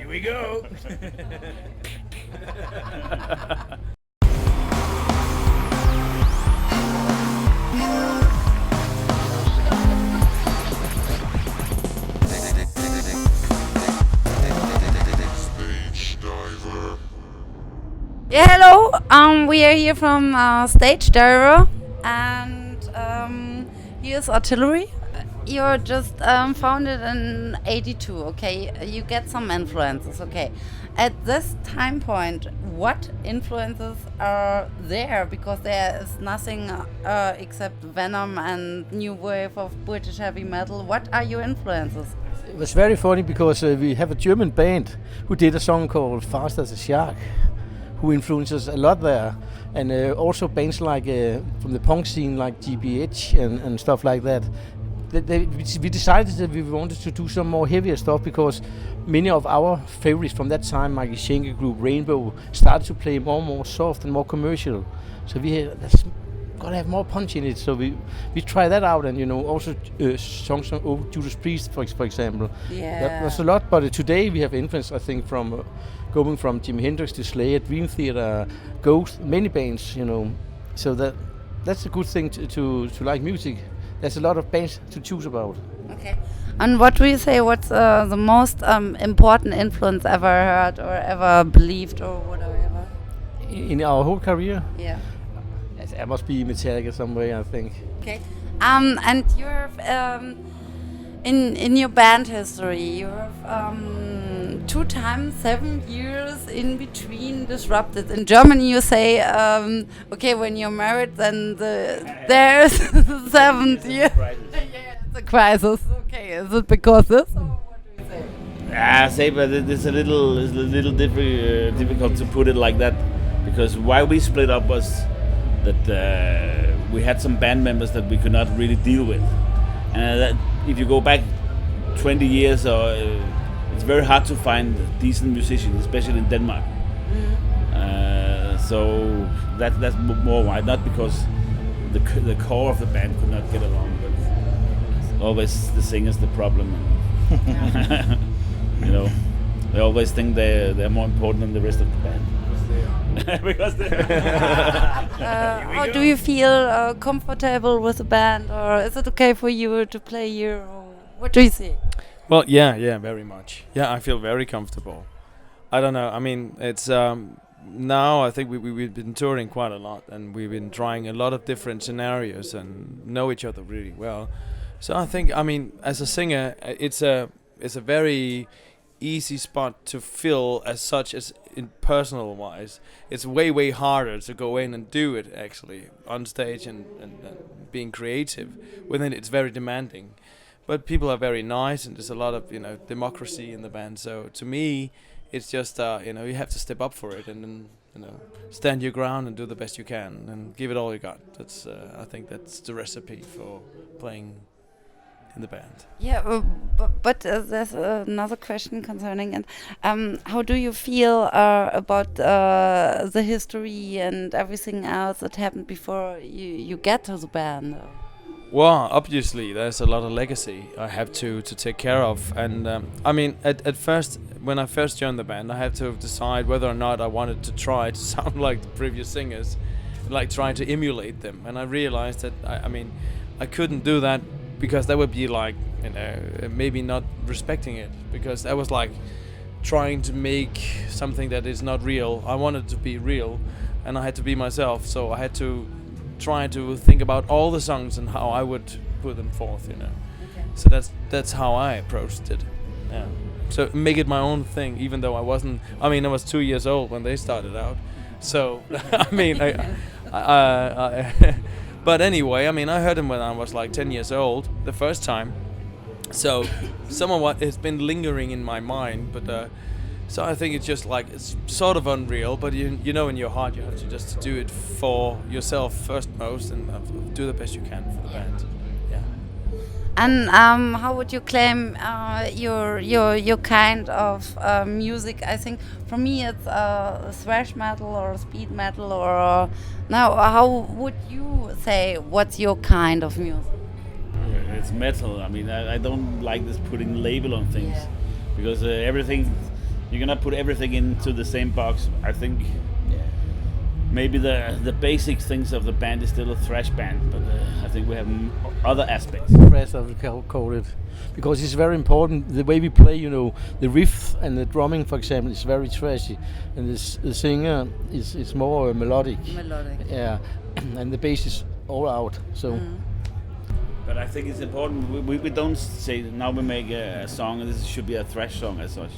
Here we go. Yeah, hello. We are here from Stage Diver, and here's Artillery. You're just founded in '82. Okay, you get some influences. Okay, at this time point, what influences are there? Because there is nothing except Venom and new wave of British heavy metal. What are your influences? It was very funny because we have a German band who did a song called Fast as a Shark, who influences a lot there, and also bands like from the punk scene like GBH and stuff like that. We decided that we wanted to do some more heavier stuff because many of our favorites from that time, like the Schenker group, Rainbow, started to play more and more soft and more commercial. So that's gotta have more punch in it. So we try that out, and also songs from Judas Priest, for example. Yeah, There's a lot, but today we have influence, I think, from going from Jimi Hendrix to Slayer, Dream Theater, Ghost, many bands. So that's a good thing to like music. There's a lot of bands to choose about. Okay. And what do you say? What's the most important influence ever heard or ever believed or whatever? In our whole career? Yeah. It must be Metallica some way, I think. Okay. And you have in your band history, you have 2 times 7 years in between disrupted. In Germany, you say, okay, when you're married, then there's the 7th year. Yeah, it's a crisis. Okay, is it because this? Or what do you say? I say, but it's a little difficult to put it like that, because why we split up was that we had some band members that we could not really deal with, and that if you go back 20 years, it's very hard to find decent musicians, especially in Denmark. So that's more why, not because the core of the band could not get along, but always the singer's the problem. They always think they're more important than the rest of the band. Because how do you feel comfortable with the band, or is it okay for you to play here? Or what do you see? Well, yeah, very much. Yeah, I feel very comfortable. I don't know. I mean, it's now I think we've been touring quite a lot, and we've been trying a lot of different scenarios and know each other really well. So I think, I mean, as a singer, it's a very easy spot to fill, as such as in personal wise. It's way harder to go in and do it actually on stage and being creative. Within it's very demanding, but people are very nice, and there's a lot of democracy in the band. So to me, it's just you have to step up for it, and then stand your ground and do the best you can and give it all you got. That's I think that's the recipe for playing in the band. Yeah, but there's another question concerning it. How do you feel about the history and everything else that happened before you get to the band? Well, obviously there's a lot of legacy I have to take care of, and I mean at first, when I first joined the band, I had to decide whether or not I wanted to try to sound like the previous singers, like try to emulate them, and I realized that I couldn't do that, because that would be like maybe not respecting it, because that was like trying to make something that is not real. I wanted to be real, and I had to be myself, so I had to try to think about all the songs and how I would put them forth, Okay. So that's how I approached it. Yeah. So make it my own thing, even though I wasn't. I mean, I was 2 years old when they started out. So but anyway, I mean, I heard them when I was like 10 years old the first time. So some of what has been lingering in my mind, but so I think it's just like, it's sort of unreal, but you know in your heart you have to just do it for yourself first most, and do the best you can for the band. Yeah. And how would you claim your kind of music? I think for me it's thrash metal or speed metal, or now how would you say what's your kind of music? It's metal. I mean, I don't like this putting label on things, because everything you cannot put everything into the same box. I think maybe the basic things of the band is still a thrash band, but I think we have other aspects. Thrash, I would call it, because it's very important. The way we play, the riff and the drumming, for example, is very thrashy, and the singer is more melodic. Melodic. Yeah, and the bass is all out. So. But I think it's important. We don't say now we make a song and this should be a thrash song as such.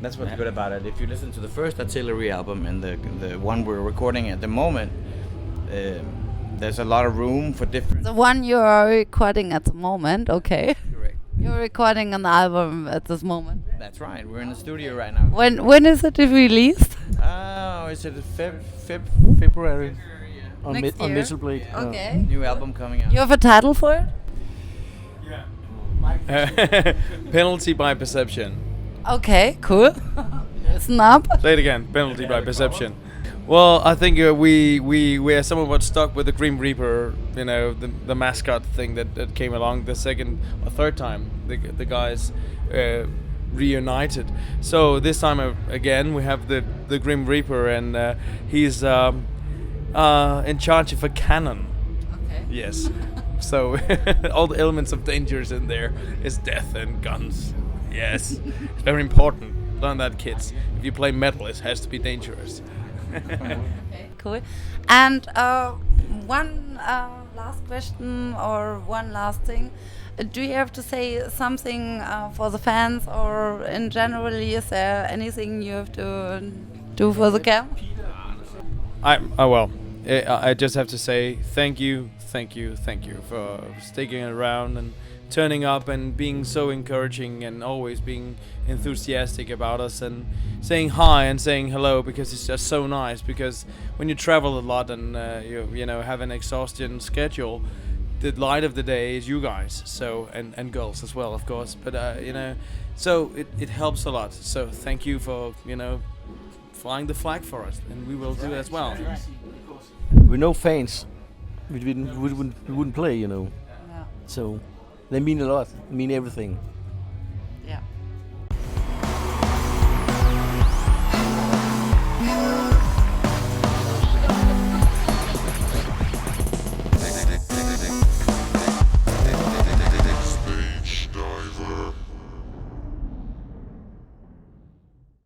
That's what's good about it. If you listen to the first Artillery album and the one we're recording at the moment, there's a lot of room for different. The one you are recording at the moment, okay. Correct. You're recording an album at this moment. That's right. We're in the studio right now. When is it released? Oh, is it February. On Next on year? Metal Blade. Okay. new album coming out? You have a title for it? Penalty by perception. Okay, cool. Listen up. Say it again. Penalty by perception. Well, I think we are somewhat stuck with the Grim Reaper, the mascot thing that came along the second or third time the guys reunited. So this time again we have the Grim Reaper, and he's in charge of a cannon. Okay. Yes. So all the elements of dangers in there is death and guns. Yes. It's very important. Learn that, kids. If you play metal, it has to be dangerous. Okay, cool. And one last question or one last thing. Do you have to say something for the fans, or in general, is there anything you have to do for the camp? I just have to say thank you for sticking around and turning up and being so encouraging and always being enthusiastic about us and saying hi and saying hello, because it's just so nice. Because when you travel a lot and you have an exhaustion schedule, the light of the day is you guys, so and girls as well, of course. But so it helps a lot. So thank you for flying the flag for us, and we will do it as well. With no fans, we wouldn't play, Yeah. So they mean a lot, mean everything.